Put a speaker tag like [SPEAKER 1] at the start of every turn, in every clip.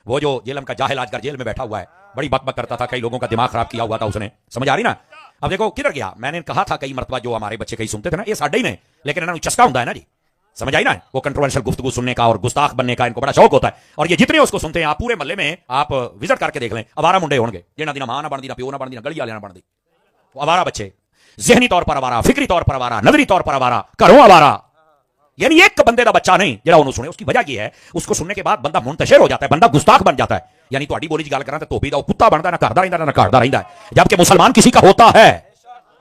[SPEAKER 1] وہ جو जेलम का जाहिल आजकल जेल में बैठा हुआ है, बड़ी बकबक करता था, कई लोगों का दिमाग खराब किया हुआ था उसने, समझ आ रही ना। अब देखो किधर गया, मैंने कहा था कई मरतबा, जो हमारे बच्चे कई सुनते थे ना, ये साडे ही ने, लेकिन इन्होंने चस्का होता है ना जी, समझ आई ना। वो कंट्रोवर्शियल गुफ्तगू सुनने का और गुस्ताख बनने का इनको बड़ा शौक होता है, और ये जितने उसको सुनते हैं, आप पूरे महल्ले में आप विजिट करके देख लें, अवारा मुंडे होंगे, जिन्होंने दी ना मां ना बनती, ना प्यो ना बनती, ना गली वाले ना बनती, अवारा बच्चे, जहनी तौर पर अवारा, फिक्री तौर पर अवारा, नजरी तौर पर अवारा, घरों अवारा। यानी एक बंदे का बच्चा नहीं जरा उन्होंने सुने, उसकी वजह यह है, उसको सुनने के बाद बंदा मुंतशिर हो जाता है, बंदा गुस्ताख बन जाता है। यानी तो बोली गल करा तो धोबी का कुत्ता बनता है, ना घरदा रहिंदा ना घरदा रहिंदा है। जबकि मुसलमान किसी का होता है,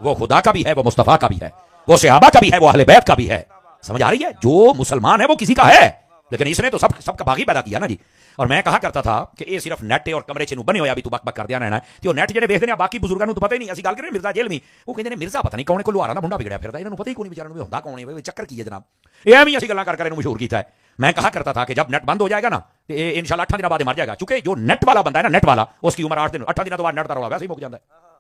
[SPEAKER 1] वो खुदा का भी है, वो मुस्तफा का भी है, वो सहाबा का भी है, वो अहले बैत का भी है, समझ आ रही है। जो मुसलमान है वो किसी का है, लेकिन इसने तो सबका बागी पैदा किया ना जी। और मैं कहा करता था कि ये सिर्फ नेट और कमरे च बने होया भी तू बक बक कर दिया रहना है, तो नेट जेडे देखते हैं बाकी बुजुर्गों को तो पता ही नहीं। असं गल करें मिर्जा जेल में, वो कहते हैं मिर्जा पता नहीं कौन को लुहारा ना मुंडा बिगड़िया फिरदा, इन्होंने पता ही कोई बेचारा होंदा कौन है, चक्कर की है जनाब। ये भी असं गल्लां कर इन्होंने मशहूर किया है। मैं कहा करता था कि जब नेट बंद हो जाएगा ना, तो इंशाल्लाह 8 दिन बाद मर जाएगा, चूंकि जो नेट वाला बंदा है ना, नेट वाला, उसकी उम्र 8 दिन 8 दिनों बाद नेट का रौला वैसे ही मुक जाता है।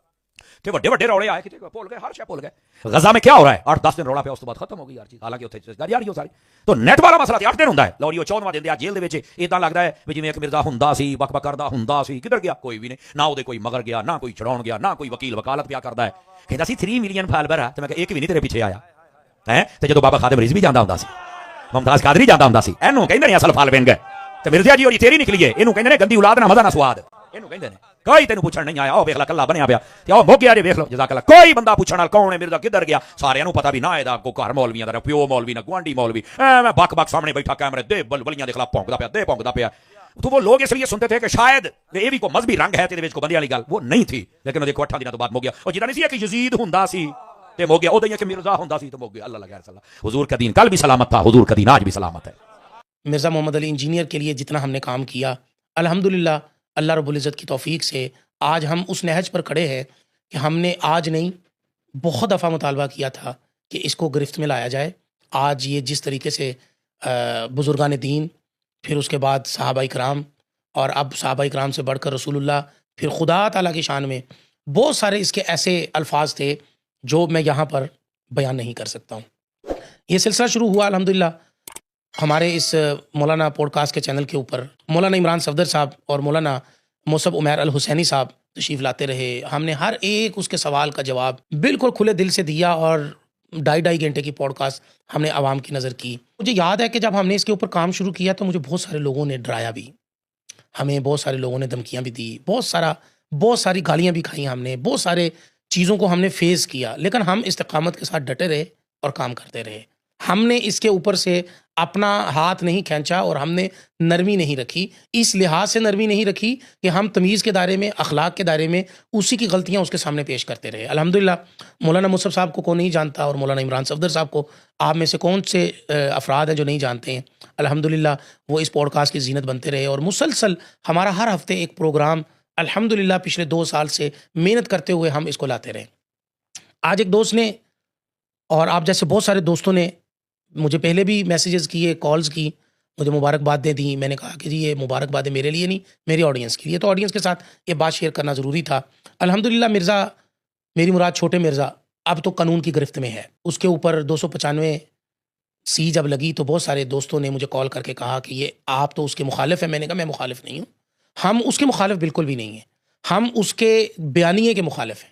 [SPEAKER 1] कि बड़े बड़े रौले आए, भूल गए, हर शय भूल गए। गजा में क्या हो रहा है, 8-10 दिन रौला पे, उस बाद खत्म हो गई हर चीज, हालांकि उत्थे जारी हो सारी। तो नेट वाला मसला 8 दिन होंदा है, लो जी 14वां दिन जेल दे विच इदां लगदा है भी जिवें एक मिर्जा हुंदा सी, बक बक करदा हुंदा सी, किधर गया, कोई भी नहीं, ना ओदे कोई मगर गया, ना कोई छड़ाउण गया, ना कोई वकील वकालत पिया करदा है। कहंदा सी 3 मिलियन फॉलोवर है, ते मैं एक भी नहीं तेरे पीछे आया है। ते जदों बाबा खादिम रिजवी जांदा हुंदा सी, मुमताज कादरी जांदा हुंदा सी, एनू कहंदे ने असल फॉलोइंग है। ते मिर्जा जी होरी तेरी निकली है, इनू कहंदे ने गंदी औलाद ना मजा ना स्वाद, इनू कहंदे ने। कोई तेन पूछण नहीं आया, वेख ला कल्ला बनया पिया, ते ओ मुक गया जे, वेख लो जज़ाकल्लाह। कोई बंदा पूछण वाला कौन है, मिर्जा किधर गया, सारियां नूं पता भी ना एदा को घर मौलवियां दा, प्यो मौलवी ना गुआंढी मौलवी, मैं बक बक सामने बैठा कैमरे दे बलियां दे खिलाफ भौंकदा पिया, दे भौंकदा पिया। तो वो लोग इसलिए सुनते थे कि शायद ये भी कोई मजहबी रंग है, तेरे विच कोई बंदे वाली गल वो नहीं थी। लेकिन देखो 8 दिनों तो बाद मुक गया। और जिदा नहीं सी कि यजीद हुंदा सी ते मुक गया, ओदा ही कि मिर्जा हुंदा सी तो मुक गया। अल्लाह लगा सल्लल्लाह। हुजूर का दीन कल भी सलामत था, हुजूर का दीन आज भी सलामत है।
[SPEAKER 2] मिर्ज़ा मोहम्मद अली इंजीनियर के लिए जितना हमने काम किया, अल्हम्दुलिल्लाह अल्लाह रब्बुल इज़्ज़त की तौफीक से आज हम उस नहज पर खड़े हैं कि हमने आज नहीं बहुत दफ़ा मुतालबा किया था कि इसको गिरफ्त में लाया जाए। आज ये जिस तरीके से बुज़ुर्गान दीन, फिर उसके बाद सहाबा इकराम, और अब सहाबा इकराम से बढ़कर रसूलुल्लाह, फिर खुदा ताला की शान में बहुत सारे इसके ऐसे अल्फाज थे जो मैं यहाँ पर बयान नहीं कर सकता हूँ। ये सिलसिला शुरू हुआ अल्हम्दुलिल्लाह हमारे इस मौलाना पॉडकास्ट के चैनल के ऊपर। मौलाना इमरान सफदर साहब और मौलाना मौसब उमैर अल हुसैनी साहब तशरीफ़ लाते रहे। हमने हर एक उसके सवाल का जवाब बिल्कुल खुले दिल से दिया, और 2.5 घंटे की पॉडकास्ट हमने आवाम की नज़र की। मुझे याद है कि जब हमने इसके ऊपर काम शुरू किया तो मुझे बहुत सारे लोगों ने डराया भी, हमें बहुत सारे लोगों ने धमकियाँ भी दी, बहुत सारी गालियाँ भी खाई हमने, बहुत सारे चीज़ों को हमने फेस किया, लेकिन हम इस्तिकामत के साथ डटे रहे और काम करते रहे। हमने इसके ऊपर से अपना हाथ नहीं खींचा और हमने नरमी नहीं रखी। इस लिहाज से नरमी नहीं रखी कि हम तमीज़ के दायरे में, अखलाक के दायरे में उसी की गलतियां उसके सामने पेश करते रहे। अल्हम्दुलिल्लाह मौलाना मुसब साहब को कौन नहीं जानता, और मौलाना इमरान सफदर साहब को आप में से कौन से अफराद हैं जो नहीं जानते हैं। अल्हम्दुलिल्लाह वो इस पॉडकास्ट की जीनत बनते रहे, और मुसलसल हमारा हर हफ्ते एक प्रोग्राम अल्हम्दुलिल्लाह पिछले 2 साल से मेहनत करते हुए हम इसको लाते रहे। आज एक दोस्त ने, और आप जैसे बहुत सारे दोस्तों ने मुझे पहले भी मैसेजेस किए, कॉल्स की, मुझे मुबारकबादें दी। मैंने कहा कि जी ये मुबारकबादें मेरे लिए नहीं, मेरी ऑडियंस के लिए, तो ऑडियंस के साथ ये बात शेयर करना ज़रूरी था। अल्हम्दुलिल्लाह मिर्ज़ा, मेरी मुराद छोटे मिर्ज़ा, अब तो कानून की गिरफ्त में है। उसके ऊपर 295C जब लगी तो बहुत सारे दोस्तों ने मुझे कॉल करके कहा कि ये आप तो उसके मुखालिफ हैं। मैंने कहा मैं मुखालिफ नहीं हूँ, हम उसके मुखालिफ बिल्कुल भी नहीं हैं, हम उसके बयानिए के मुखालिफ हैं।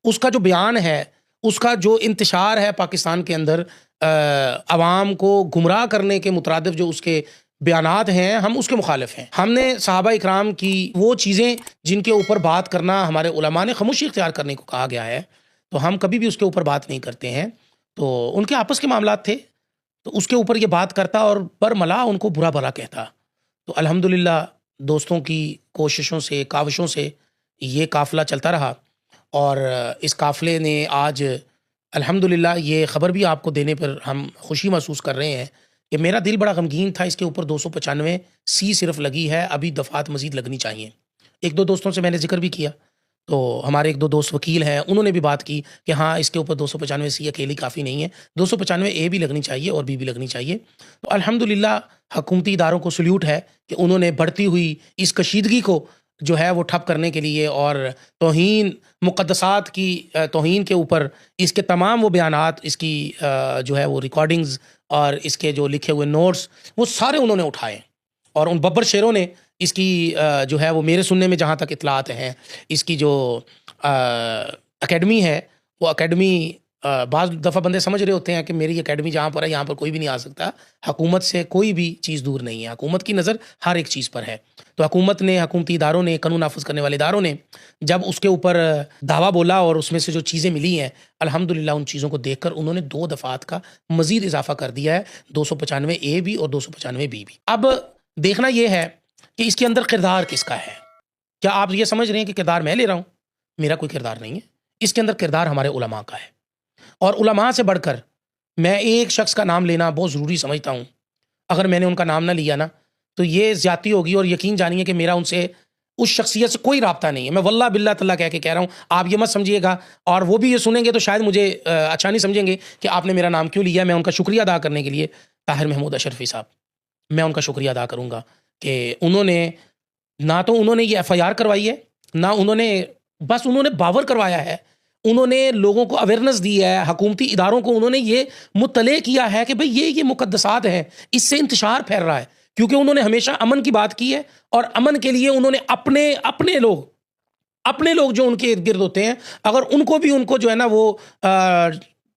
[SPEAKER 2] उसका जो बयान है, उसका जो इंतशार है पाकिस्तान के अंदर, अवाम को गुमराह करने के मुतरादिफ जो उसके बयानात हैं, हम उसके मुखालिफ हैं। हमने सहाबा इकराम की वो चीज़ें जिनके ऊपर बात करना हमारे उलमा ने खामोशी इख्तियार करने को कहा गया है, तो हम कभी भी उसके ऊपर बात नहीं करते हैं। तो उनके आपस के मामलात थे, तो उसके ऊपर ये बात करता और बरमला उनको बुरा भला कहता। तो अल्हम्दुलिल्लाह दोस्तों की कोशिशों से, काविशों से ये काफ़िला चलता रहा, और इस काफ़िले ने आज अल्हम्दुलिल्लाह ये ख़बर भी आपको देने पर हम खुशी महसूस कर रहे हैं कि मेरा दिल बड़ा गमगीन था। इसके ऊपर 295C सिर्फ लगी है, अभी दफ़ात मज़ीद लगनी चाहिए। 1-2 दोस्तों से मैंने जिक्र भी किया, तो हमारे 1-2 दोस्त वकील हैं, उन्होंने भी बात की कि हाँ इसके ऊपर 295C अकेली काफ़ी नहीं है, 295A भी लगनी चाहिए और B भी लगनी चाहिए। तो अल्हम्दुलिल्लाह हुकूमती इदारों को सल्यूट है कि उन्होंने बढ़ती हुई इस कशीदगी को जो है वो ठप करने के लिए, और तौहीन मुक़द्दसात की तौहीन के ऊपर इसके तमाम वो बयानात, इसकी जो है वो रिकॉर्डिंग्स और इसके जो लिखे हुए नोट्स, वो सारे उन्होंने उठाए, और उन बब्बर शेरों ने اس کی جو ہے وہ میرے سننے میں جہاں تک اطلاعات ہیں، اس کی جو اکیڈمی ہے وہ اکیڈمی بعض دفعہ بندے سمجھ رہے ہوتے ہیں کہ میری اکیڈمی جہاں پر ہے یہاں پر کوئی بھی نہیں آ سکتا. حکومت سے کوئی بھی چیز دور نہیں ہے، حکومت کی نظر ہر ایک چیز پر ہے. تو حکومت نے، حکومتی اداروں نے، قانون نافذ کرنے والے اداروں نے جب اس کے اوپر دعویٰ بولا اور اس میں سے جو چیزیں ملی ہیں الحمدللہ ان چیزوں کو دیکھ کر انہوں نے 2 دفعات کا مزید اضافہ کر دیا ہے، 295A بھی اور 295B بھی. اب دیکھنا یہ ہے کہ اس کے اندر کردار کس کا ہے. کیا آپ یہ سمجھ رہے ہیں کہ کردار میں لے رہا ہوں؟ میرا کوئی کردار نہیں ہے. اس کے اندر کردار ہمارے علماء کا ہے، اور علماء سے بڑھ کر میں ایک شخص کا نام لینا بہت ضروری سمجھتا ہوں. اگر میں نے ان کا نام نہ لیا نا تو یہ زیادتی ہوگی، اور یقین جانیے کہ میرا ان سے اس شخصیت سے کوئی رابطہ نہیں ہے. میں واللہ باللہ تعالیٰ کہہ کے کہہ رہا ہوں، آپ یہ مت سمجھیے گا، اور وہ بھی یہ سنیں گے تو شاید مجھے اچھا نہیں سمجھیں گے کہ آپ نے میرا نام کیوں لیا. میں ان کا شکریہ ادا کرنے کے لیے طاہر محمود اشرفی صاحب، میں ان کا شکریہ ادا کروں گا کہ انہوں نے نہ تو انہوں نے یہ FIR کروائی ہے، نہ انہوں نے باور کروایا ہے، انہوں نے لوگوں کو اویئرنیس دی ہے، حکومتی اداروں کو انہوں نے یہ مطلع کیا ہے کہ بھئی یہ مقدسات ہیں، اس سے انتشار پھیل رہا ہے. کیونکہ انہوں نے ہمیشہ امن کی بات کی ہے، اور امن کے لیے انہوں نے اپنے لوگ جو ان کے ارد گرد ہوتے ہیں، اگر ان کو جو ہے نا وہ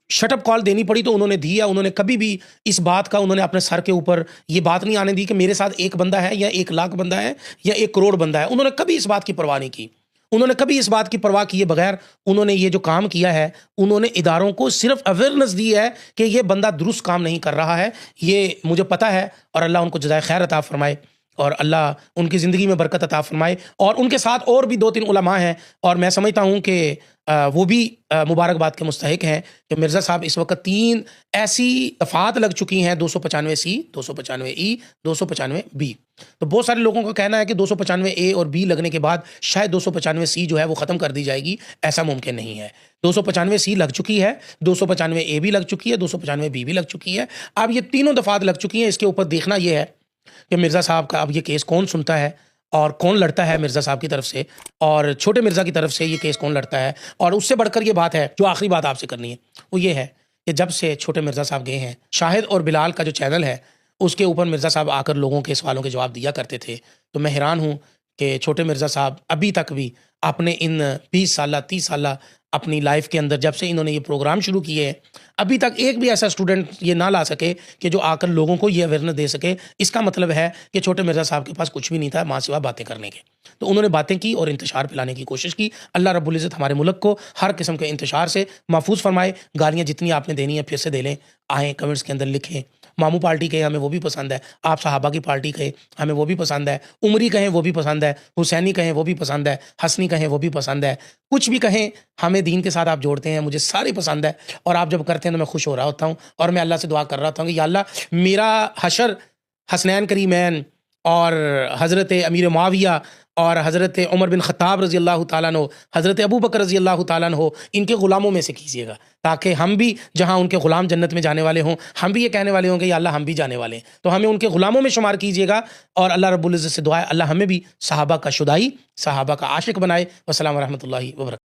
[SPEAKER 2] شٹ اپ کال دینی پڑی تو انہوں نے دی ہے. انہوں نے کبھی بھی اس بات کا انہوں نے اپنے سر کے اوپر یہ بات نہیں آنے دی کہ میرے ساتھ 1 بندہ ہے یا 1 لاکھ بندہ ہے یا 1 کروڑ بندہ ہے. انہوں نے کبھی اس بات کی پرواہ نہیں کی. انہوں نے کبھی اس بات کی پرواہ کیے بغیر انہوں نے یہ جو کام کیا ہے، انہوں نے اداروں کو صرف اویئرنیس دی ہے کہ یہ بندہ درست کام نہیں کر رہا ہے. یہ مجھے پتہ ہے، اور اللہ ان کو جزائے خیر عطا فرمائے، اور اللہ ان کی زندگی میں برکت عطا فرمائے. اور ان کے ساتھ اور بھی 2-3 علماء ہیں، اور میں سمجھتا ہوں کہ وہ بھی مبارکباد کے مستحق ہیں کہ مرزا صاحب اس وقت 3 ایسی دفعات لگ چکی ہیں، 295C، 295E، 295B. تو بہت سارے لوگوں کا کہنا ہے کہ 295A اور B لگنے کے بعد شاید 295C جو ہے وہ ختم کر دی جائے گی. ایسا ممکن نہیں ہے. 295C لگ چکی ہے، 295A بھی لگ چکی ہے، 295B بھی لگ چکی ہے. اب یہ تینوں دفعات لگ چکی ہیں. اس کے اوپر دیکھنا یہ ہے کہ مرزا صاحب کا اب یہ کیس کون سنتا ہے اور کون لڑتا ہے مرزا صاحب کی طرف سے، اور چھوٹے مرزا کی طرف سے یہ کیس کون لڑتا ہے. اور اس سے بڑھ کر یہ بات ہے، جو آخری بات آپ سے کرنی ہے وہ یہ ہے کہ جب سے چھوٹے مرزا صاحب گئے ہیں، شاہد اور بلال کا جو چینل ہے اس کے اوپر مرزا صاحب آ کر لوگوں کے سوالوں کے جواب دیا کرتے تھے. تو میں حیران ہوں کہ چھوٹے مرزا صاحب ابھی تک بھی اپنے ان 20 سالہ 30 سالہ اپنی لائف کے اندر جب سے انہوں نے یہ پروگرام شروع کیے ہیں، ابھی تک ایک بھی ایسا اسٹوڈنٹ یہ نہ لا سکے کہ جو آ کر لوگوں کو یہ اویئرنیس دے سکے. اس کا مطلب ہے کہ چھوٹے مرزا صاحب کے پاس کچھ بھی نہیں تھا ماں سوا باتیں کرنے کے. تو انہوں نے باتیں کی اور انتشار پھیلانے کی کوشش کی. اللہ رب العزت ہمارے ملک کو ہر قسم کے انتشار سے محفوظ فرمائے. گالیاں جتنی آپ نے دینی ہیں پھر سے دے لیں، آئیں کمنٹس کے اندر لکھیں. ماموں پارٹی کہیں ہمیں وہ بھی پسند ہے، آپ صحابہ کی پارٹی کہیں ہمیں وہ بھی پسند ہے، عمری کہیں وہ بھی پسند ہے، حسینی کہیں وہ بھی پسند ہے، حسنی کہیں وہ بھی پسند ہے، کچھ بھی کہیں ہمیں دین کے ساتھ آپ جوڑتے ہیں، مجھے سارے پسند ہے. اور آپ جب کرتے ہیں تو میں خوش ہو رہا ہوتا ہوں، اور میں اللہ سے دعا کر رہا ہوتا ہوں کہ یا اللہ میرا حشر حسنین کریمین اور حضرت امیر معاویہ اور حضرت عمر بن خطاب رضی اللہ تعالیٰ عنہ، حضرت ابو بکر رضی اللہ تعالیٰ عنہ، ان کے غلاموں میں سے کیجیے گا، تاکہ ہم بھی جہاں ان کے غلام جنت میں جانے والے ہوں، ہم بھی یہ کہنے والے ہوں کہ یا اللہ ہم بھی جانے والے ہیں. تو ہمیں ان کے غلاموں میں شمار کیجیے گا. اور اللہ رب العزت سے دعا ہے اللہ ہمیں بھی صحابہ کا شدائی، صحابہ کا عاشق بنائے. والسلام ورحمۃ اللہ وبرکاتہ.